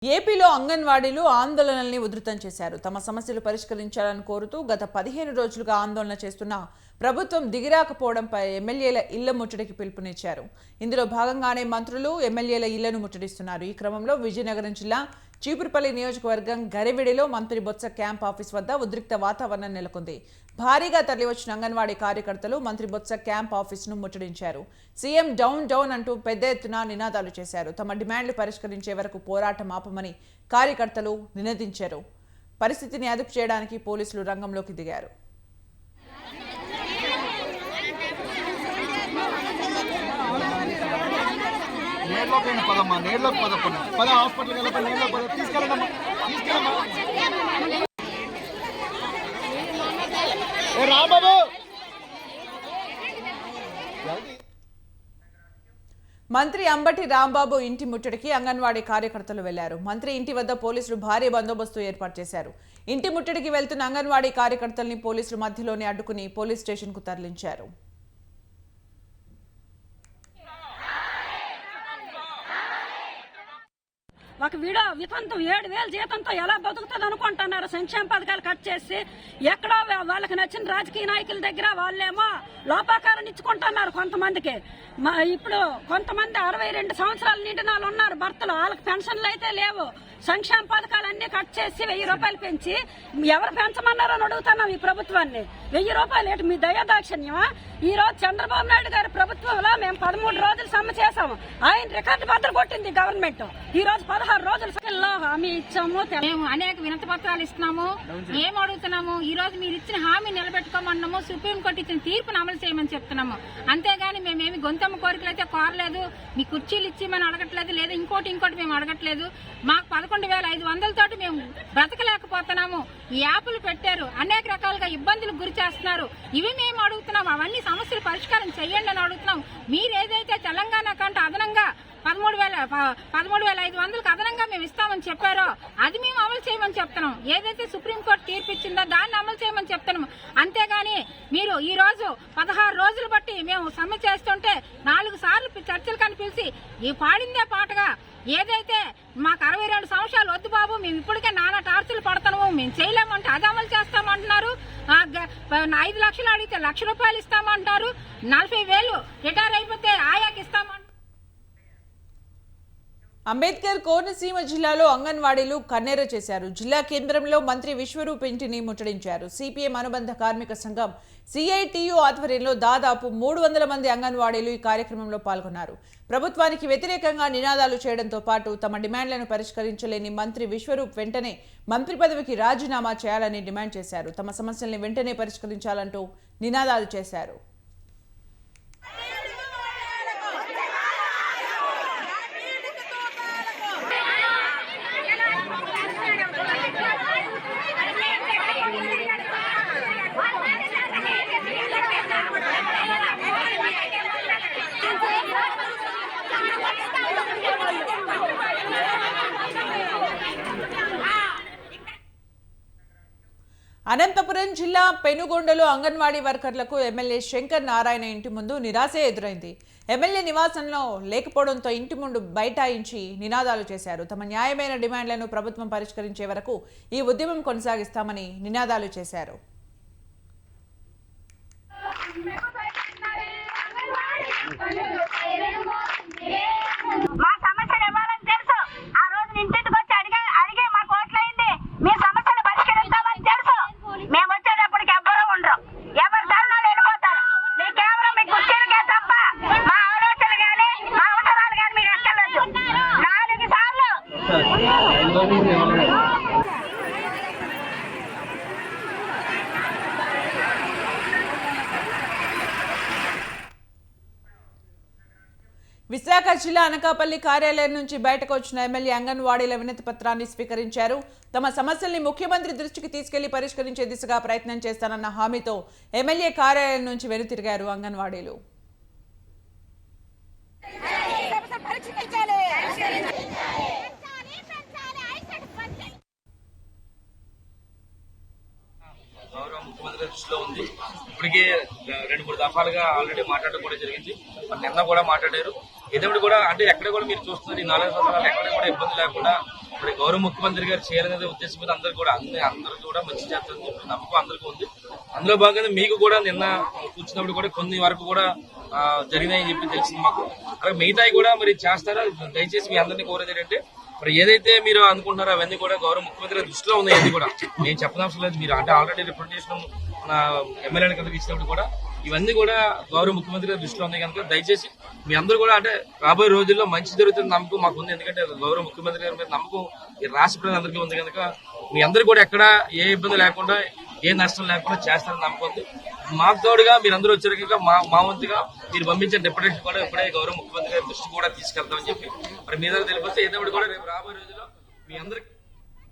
ఏపీలో అంగన్వాడీలు ఆందోళనల్ని ఉధృతం చేశారు. తమ సమస్యలు పరిష్కరించాలని కోరుతూ గత 15 రోజులుగా ఆందోళన చేస్తున్న ప్రభుత్వం దిగిరాకపోవడంపై ఎమ్మెల్యేల ఇళ్ల ముట్టడికి పిలుపునిచ్చారు. ఇందులో భాగంగానే మంత్రులు ఎమ్మెల్యేల ఇళ్లను ముట్టడిస్తున్నారు. ఈ క్రమంలో విజయనగరం జిల్లా చీపురుపల్లి నియోజకవర్గం గరివిడిలో మంత్రి బొత్స క్యాంప్ ఆఫీస్ వద్ద ఉద్రిక్త వాతావరణం నెలకొంది. భారీగా తరలివచ్చిన అంగన్వాడీ కార్యకర్తలు మంత్రి బొత్స క్యాంప్ ఆఫీసును ముట్టడించారు. సీఎం డౌన్ డౌన్ అంటూ పెద్ద ఎత్తున నినాదాలు చేశారు. తమ డిమాండ్లు పరిష్కరించే వరకు పోరాటం ఆపమని కార్యకర్తలు నినదించారు. పరిస్థితిని అదుపు చేయడానికి పోలీసులు రంగంలోకి దిగారు. మంత్రి అంబటి రాంబాబు ఇంటి ముట్టడికి అంగన్వాడీ కార్యకర్తలు వెళ్లారు. మంత్రి ఇంటి వద్ద పోలీసులు భారీ బందోబస్తు ఏర్పాటు చేశారు. ఇంటి ముట్టడికి వెళ్తున్న అంగన్వాడీ కార్యకర్తల్ని పోలీసులు మధ్యలోనే అడ్డుకుని పోలీస్ స్టేషన్ కు తరలించారు. ఒక వితంతం 7,000 జీతంతో ఎలా బతుకుతుంది అనుకుంటున్నారు. సంక్షేమ పథకాలు కట్ చేసి ఎక్కడో వాళ్ళకి నచ్చిన రాజకీయ నాయకుల దగ్గర వాళ్ళేమో లోపాకారం ఇచ్చుకుంటున్నారు. కొంతమందికి ఇప్పుడు కొంతమంది 62 సంవత్సరాల నిండిన వాళ్ళు ఉన్నారు భర్తలు, వాళ్ళకి పెన్షన్లు అయితే లేవు. సంక్షేమ పథకాలన్నీ కట్ చేసి 1000 రూపాయలు పెంచి ఎవరు పెంచమన్నారో అని అడుగుతున్నాం ఈ ప్రభుత్వాన్ని. 1000 రూపాయలు ఏంటి మీ దయాదాక్షిణ్యమా? ఈ రోజు చంద్రబాబు నాయుడు గారి ప్రభుత్వంలో మేము 13 రోజులు సమ్మె చేశాము. ఆయన రికార్డు బద్దలు కొట్టింది గవర్నమెంట్. ఈ రోజు 16 రోజుల హామీ ఇచ్చాము. మేము అనేక వినతి పత్రాలు ఇస్తున్నాము. ఏం అడుగుతున్నాము? ఈ రోజు మీరు ఇచ్చిన హామీ నిలబెట్టుకోమన్నాము. సుప్రీంకోర్టు ఇచ్చిన తీర్పును అమలు చేయమని చెప్తున్నాము. అంతేగాని మేమేమి గొంతమ్మ కోరికలు అయితే కోరలేదు. మీ కుర్చీలు ఇచ్చి మనం అడగట్లేదు, లేదా ఇంకోటి మేము అడగట్లేదు. మాకు 11,500 తోటి మేము బ్రతకలేకపోతున్నాము. ఈ యాప్లు పెట్టారు, అనేక రకాలుగా ఇబ్బందులకు గురి చేస్తున్నారు. ఇవి మేము అడుగుతున్నాం. అవన్నీ సమస్యలు పరిష్కారం చేయండి అని అడుగుతున్నాం. మీరు ఏదైతే తెలంగాణ కంటే అదనంగా 13,500కు అదనంగా మేము ఇస్తామని చెప్పారో అది మేము అమలు చేయమని చెప్తున్నాం. ఏదైతే సుప్రీంకోర్టు తీర్పు ఇచ్చిందో దాన్ని అమలు చేయమని చెప్తున్నాం. అంతేగాని మీరు ఈ రోజు 16 రోజులు బట్టి మేము సమ్మె చేస్తుంటే 4 సార్లు చర్చలు కనిపిలిచి ఈ పాడిందే పాటగా ఏదైతే మాకు 62 సంవత్సరాలు వద్దు బాబు, మేము ఇప్పటికే నానా టార్చర్లు పడతాము, మేము చేయలేమంటే అది అమలు చేస్తామంటున్నారు. 5 లక్షలు అడిగితే 1,00,000 రూపాయలు ఇస్తామంటారు. 40,000 రిటైర్ అయిపోతే ఆయాకి ఇస్తామంటారు. అంబేద్కర్ కోనసీమ జిల్లాలో అంగన్వాడీలు కన్నెర చేశారు. జిల్లా కేంద్రంలో మంత్రి విశ్వరూప్ ఇంటిని ముట్టడించారు. సిపిఎం అనుబంధ కార్మిక సంఘం సిఐటియు ఆధ్వర్యంలో దాదాపు 300 మంది అంగన్వాడీలు ఈ కార్యక్రమంలో పాల్గొన్నారు. ప్రభుత్వానికి వ్యతిరేకంగా నినాదాలు చేయడంతో పాటు తమ డిమాండ్లను పరిష్కరించలేని మంత్రి విశ్వరూప్ వెంటనే మంత్రి పదవికి రాజీనామా చేయాలని డిమాండ్ చేశారు. తమ సమస్యల్ని వెంటనే పరిష్కరించాలంటూ నినాదాలు చేశారు. అనంతపురం జిల్లా పెనుగొండలో అంగన్వాడీ వర్కర్లకు ఎమ్మెల్యే శంకర్ నారాయణ ఇంటి ముందు నిరాశ ఎదురైంది. ఎమ్మెల్యే నివాసంలో లేకపోవడంతో ఇంటి ముందు బైఠాయించి నినాదాలు చేశారు. తమ న్యాయమైన డిమాండ్లను ప్రభుత్వం పరిష్కరించే వరకు ఈ ఉద్యమం కొనసాగిస్తామని నినాదాలు చేశారు. విశాఖ జిల్లా అనకాపల్లి కార్యాలయం నుంచి బయటకు వచ్చిన ఎమ్మెల్యే అంగన్వాడీల వినతి పత్రాన్ని స్వీకరించారు. తమ సమస్యల్ని ముఖ్యమంత్రి దృష్టికి తీసుకెళ్లి పరిష్కరించే దిశగా ప్రయత్నం చేస్తానన్న హామీతో ఎమ్మెల్యే కార్యాలయం నుంచి వెనుతిరిగారు అంగన్వాడీలు. దృష్టిలో ఉంది. ఇప్పటికే 2-3 దఫాలుగా ఆల్రెడీ మాట్లాడడం కూడా జరిగింది. నిన్న కూడా మాట్లాడారు. ఏదేమిటి కూడా అంటే ఎక్కడ కూడా మీరు చూస్తున్నారు ఈ 4 సంవత్సరాలు ఎక్కడ కూడా ఇబ్బంది లేకుండా మరి గౌరవ ముఖ్యమంత్రి గారు చేయాలనే ఉద్దేశం మీద అందరూ కూడా మంచి చేస్తారని చెప్పి నమ్మకం అందరికీ ఉంది. అందులో భాగంగా మీకు కూడా నిన్న కూర్చున్నప్పుడు కూడా కొన్ని వరకు కూడా జరిగినాయని చెప్పి తెలిసింది మాకు. అలాగే మిగతాయి కూడా మరి చేస్తారా? దయచేసి మీ అందరినీ కోరేది ఏంటంటే మరి ఏదైతే మీరు అనుకుంటున్నారో అవన్నీ కూడా గౌరవ ముఖ్యమంత్రి దృష్టిలో ఉన్నాయి. అన్ని కూడా నేను చెప్పనవసరం లేదు. మీరు అంటే ఆల్రెడీ రిప్రజెంటేషన్ మన ఎమ్మెల్యేల కిందకి ఇచ్చినప్పుడు కూడా ఇవన్నీ కూడా గౌరవ ముఖ్యమంత్రి గారి దృష్టిలో ఉన్నాయి కనుక దయచేసి మీ అందరూ కూడా అంటే రాబోయే రోజుల్లో మంచి జరుగుతుంది నమ్మకం మాకు ఉంది. ఎందుకంటే గౌరవ ముఖ్యమంత్రి గారి మీద నమ్మకం ఈ రాష్ట్ర ప్రజలందరికీ ఉంది కనుక మీ అందరూ కూడా ఎక్కడ ఏ ఇబ్బంది లేకుండా ఏ నష్టం లేకుండా చేస్తారని నమ్మకం ఉంది. మాకు తోడుగా మీరందరూ వచ్చారు మా వంతుగా మీరు పంపించిన డెప్యుటేషన్ కూడా ఇప్పుడే గౌరవ ముఖ్యమంత్రి గారి దృష్టి కూడా తీసుకెళ్తామని చెప్పి మరి మీ దగ్గర తెలిపిస్తే ఏదో కూడా రేపు రాబోయే రోజుల్లో మీ అందరికి